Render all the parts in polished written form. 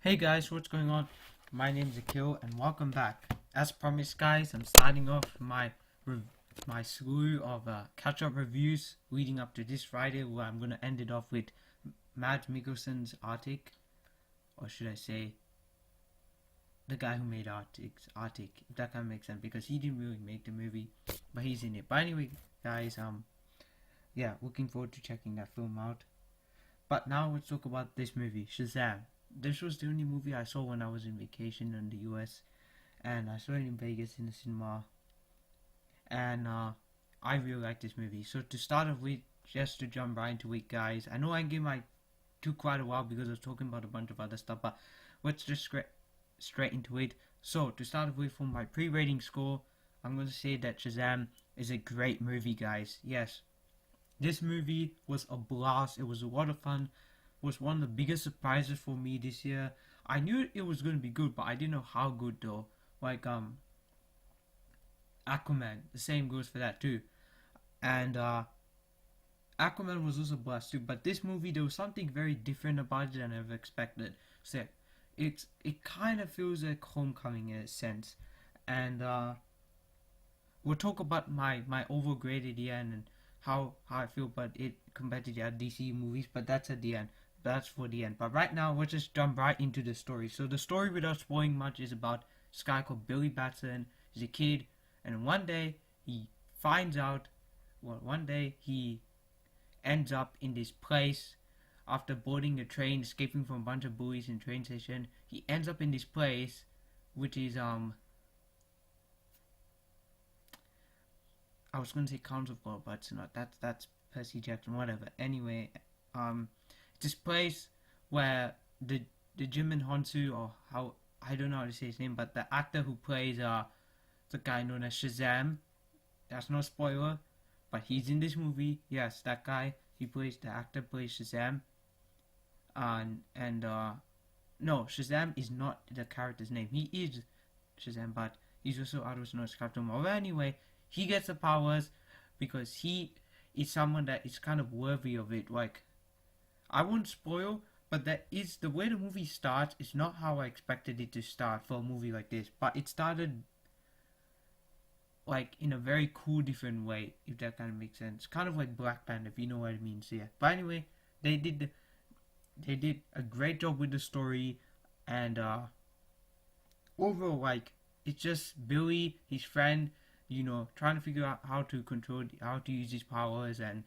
Hey guys, what's going on? My name's Akil and welcome back. As promised guys, I'm starting off my slew of catch-up reviews leading up to this Friday, where I'm going to end it off with Mads Mikkelsen's Arctic, or should I say the guy who made Arctic, if that kind of makes sense, because he didn't really make the movie, but he's in it. But anyway guys, yeah, looking forward to checking that film out. But now let's talk about this movie, Shazam. This was the only movie I saw when I was in vacation in the US, and I saw it in Vegas in the cinema, and I really like this movie. So to start off with, just to jump right into it guys, I know I gave my took quite a while because I was talking about a bunch of other stuff, but let's just straight into it. So to start off with, from my pre-rating score, I'm going to say that Shazam is a great movie guys. Yes, this movie was a blast. It was a lot of fun. Was one of the biggest surprises for me this year. I knew it was going to be good, but I didn't know how good though. Like Aquaman, the same goes for that too. And Aquaman was also a blast too. But this movie, there was something very different about it than I ever expected. So it kind of feels like Homecoming in a sense. And we'll talk about my overall grade at the end and how I feel about it compared to the other DC movies, but that's at the end. That's for the end. But right now, let's just jump right into the story. So the story, without spoiling much, is about this guy called Billy Batson. He's a kid, and one day he finds out. Well, one day he ends up in this place after boarding a train, escaping from a bunch of bullies in the train station. He ends up in this place, which is I was gonna say Council of God, but it's not. That's Percy Jackson, whatever. Anyway, this place where the Jimin Honsu, or how, I don't know how to say his name, but the actor who plays the guy known as Shazam, that's no spoiler, but he's in this movie. Yes, that guy. The actor plays Shazam. No, Shazam is not the character's name. He is Shazam, but he's also otherwise known as Captain Marvel. Anyway, he gets the powers because he is someone that is kind of worthy of it. Like, I won't spoil, but that is the way the movie starts. Is not how I expected it to start for a movie like this, but it started like in a very cool, different way, if that kind of makes sense. Kind of like Black Panther, if you know what it means. Yeah. But anyway, they did a great job with the story, and overall, like, it's just Billy, his friend, trying to figure out how to use his powers, and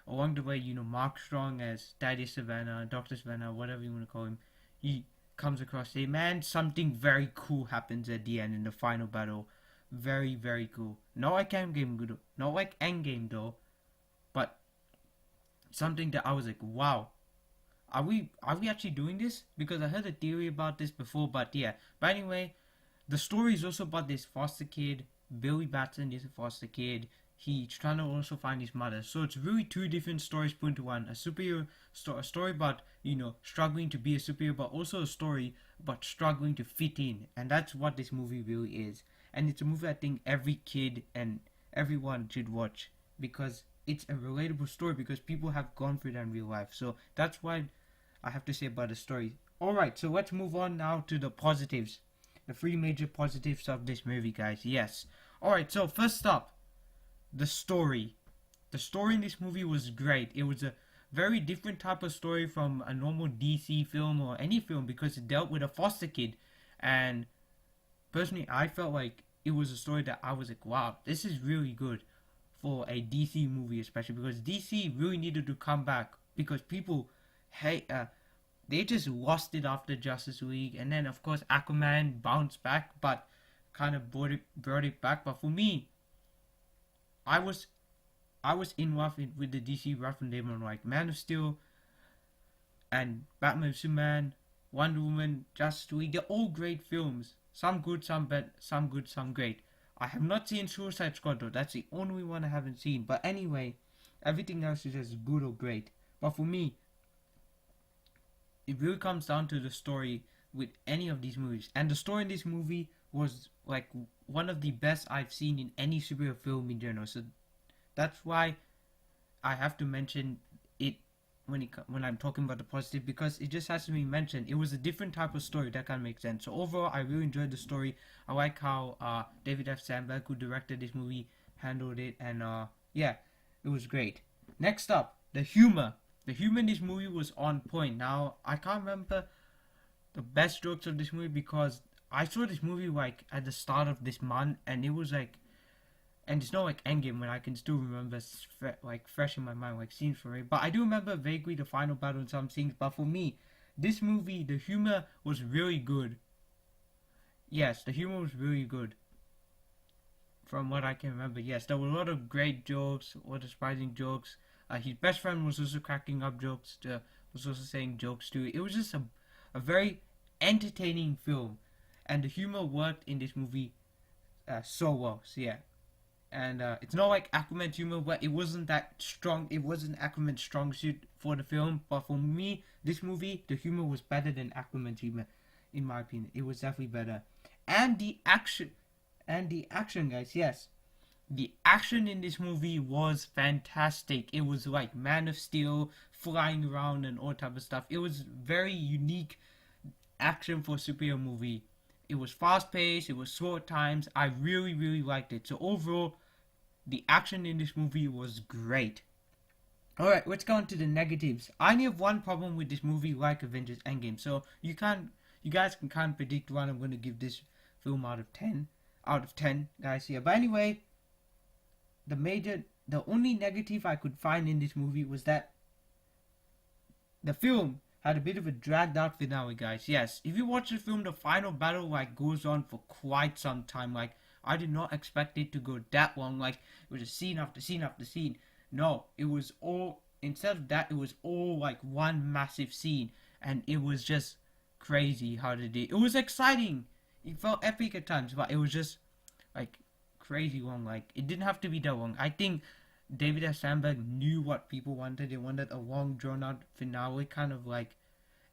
along the way, Mark Strong as Daddy Savannah, Dr. Savannah, whatever you want to call him, he comes across a man. Something very cool happens at the end in the final battle. Very, very cool. Not like Endgame though, but something that I was like, wow. Are we actually doing this? Because I heard a theory about this before, but yeah. But anyway, the story is also about this foster kid. Billy Batson is a foster kid. He's trying to also find his mother. So it's really two different stories put into one. A superhero a story about, struggling to be a superhero, but also a story about struggling to fit in. And that's what this movie really is. And it's a movie I think every kid and everyone should watch, because it's a relatable story, because people have gone through that in real life. So that's why I have to say about the story. Alright, so let's move on now to the positives. The three major positives of this movie, guys. Yes. Alright, so first up, the story. The story in this movie was great. It was a very different type of story from a normal DC film or any film, because it dealt with a foster kid. And personally, I felt like it was a story that I was like, wow, this is really good for a DC movie, especially because DC really needed to come back, because people hate they just lost it after Justice League, and then of course Aquaman bounced back, but kind of brought it back. But for me, I was in love with the DC right from day one. Like Man of Steel and Batman, Superman, Wonder Woman, Justice League, they're all great films. Some good, some bad, some good, some great. I have not seen Suicide Squad though. That's the only one I haven't seen. But anyway, everything else is just good or great. But for me, it really comes down to the story with any of these movies. And the story in this movie was like one of the best I've seen in any superhero film in general. So that's why I have to mention it when I'm talking about the positive, because it just has to be mentioned. It was a different type of story that kind of makes sense. So overall, I really enjoyed the story. I like how David F. Sanberg, who directed this movie, handled it, and yeah, it was great. Next up, the humor. The humor in this movie was on point. Now I can't remember the best jokes of this movie because I saw this movie like at the start of this month, and it was like, and it's not like Endgame when I can still remember like fresh in my mind like scenes from it. But I do remember vaguely the final battle and some scenes. But for me, this movie, the humor was really good. Yes, the humor was really good. From what I can remember, yes, there were a lot of great jokes, a lot of surprising jokes. His best friend was also cracking up jokes, was also saying jokes too. It was just a very entertaining film, and the humor worked in this movie so well. So yeah, and it's not like Aquaman's humor, but it wasn't that strong. It wasn't Aquaman's strong suit for the film, but for me, this movie, the humor was better than Aquaman's humor, in my opinion. It was definitely better, and the action, guys. Yes, the action in this movie was fantastic. It was like Man of Steel flying around and all type of stuff. It was very unique action for a superhero movie. It was fast paced, it was slow at times. I really, really liked it. So overall, the action in this movie was great. Alright, let's go on to the negatives. I only have one problem with this movie like Avengers Endgame. So you guys can kind of predict what I'm gonna give this film out of 10. Out of 10, guys, here. But anyway, the only negative I could find in this movie was that the film had a bit of a dragged out finale, guys. Yes, if you watch the film, the final battle like goes on for quite some time. Like, I did not expect it to go that long. Like, it was a scene after scene after scene. No, it was all, instead of that, it was all like one massive scene, and it was just crazy how they did. It was exciting. It felt epic at times, but it was just like crazy long. Like, it didn't have to be that long. I think David S. Sanberg knew what people wanted. They wanted a long, drawn-out finale, kind of like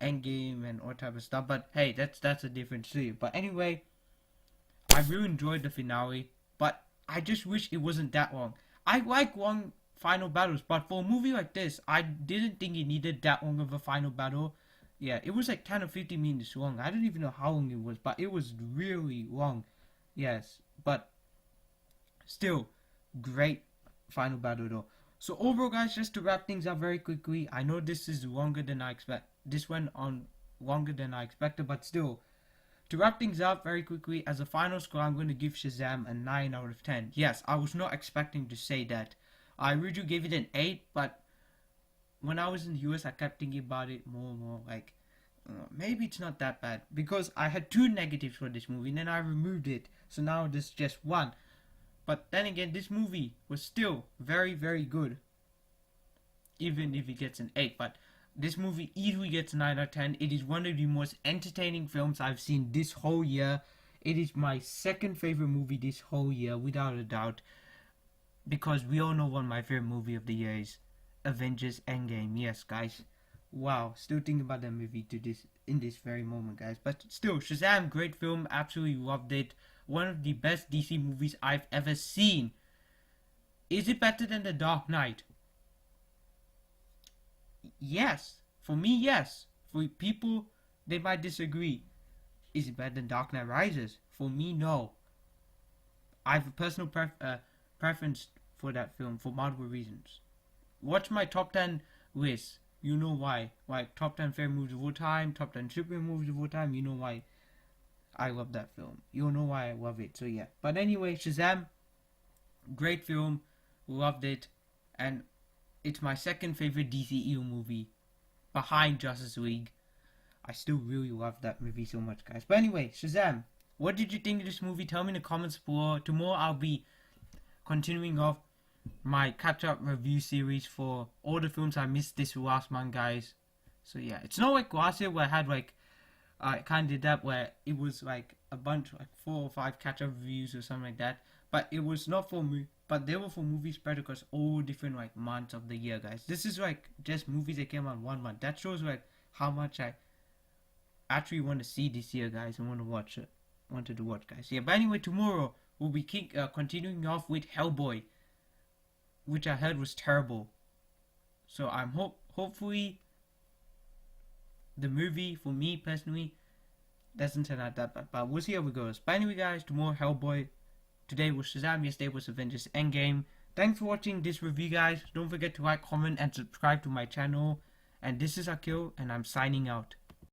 Endgame and all type of stuff. But hey, that's a different story. But anyway, I really enjoyed the finale, but I just wish it wasn't that long. I like long final battles, but for a movie like this, I didn't think it needed that long of a final battle. Yeah, it was like 10 or 15 minutes long. I don't even know how long it was, but it was really long. Yes, but still, great final battle though. So overall, guys, just to wrap things up very quickly, I know this is longer than I expect. This went on longer than I expected, but still, to wrap things up very quickly, as a final score, I'm going to give Shazam a 9 out of 10. Yes, I was not expecting to say that. I originally gave it an 8, but when I was in the US, I kept thinking about it more and more. Like, maybe it's not that bad, because I had 2 negatives for this movie, and then I removed it. So now there's just 1. But then again, this movie was still very, very good. Even if it gets an 8. But this movie easily gets a 9 out of 10. It is one of the most entertaining films I've seen this whole year. It is my second favorite movie this whole year, without a doubt. Because we all know what my favorite movie of the year is. Avengers Endgame. Yes, guys. Wow. Still thinking about that movie in this very moment, guys. But still, Shazam, great film. Absolutely loved it. One of the best DC movies I've ever seen. Is it better than The Dark Knight? Yes. For me, yes. For people, they might disagree. Is it better than Dark Knight Rises? For me, no. I have a personal preference for that film for multiple reasons. Watch my top 10 list. You know why. Like, top 10 favorite movies of all time, top 10 superhero movies of all time. You know why I love that film. You'll know why I love it. So yeah. But anyway, Shazam, great film. Loved it. And it's my second favorite DCEU movie, behind Justice League. I still really love that movie so much, guys. But anyway, Shazam, what did you think of this movie? Tell me in the comments below. Tomorrow I'll be continuing off my catch-up review series for all the films I missed this last month, guys. So yeah, it's not like last year where I had like I kind of did that where it was like a bunch, like 4 or 5 catch-up reviews or something like that. But it was not for me. But they were for movies spread across all different like months of the year, guys. This is like just movies that came out 1 month. That shows like how much I actually want to see this year, guys, and wanted to watch, guys. Yeah. But anyway, tomorrow we'll be continuing off with Hellboy, which I heard was terrible. So I'm hopefully the movie, for me personally, doesn't turn out that bad, but we'll see how it goes. But anyway guys, tomorrow Hellboy, today was Shazam, yesterday was Avengers Endgame. Thanks for watching this review guys. Don't forget to like, comment and subscribe to my channel. And this is Akil and I'm signing out.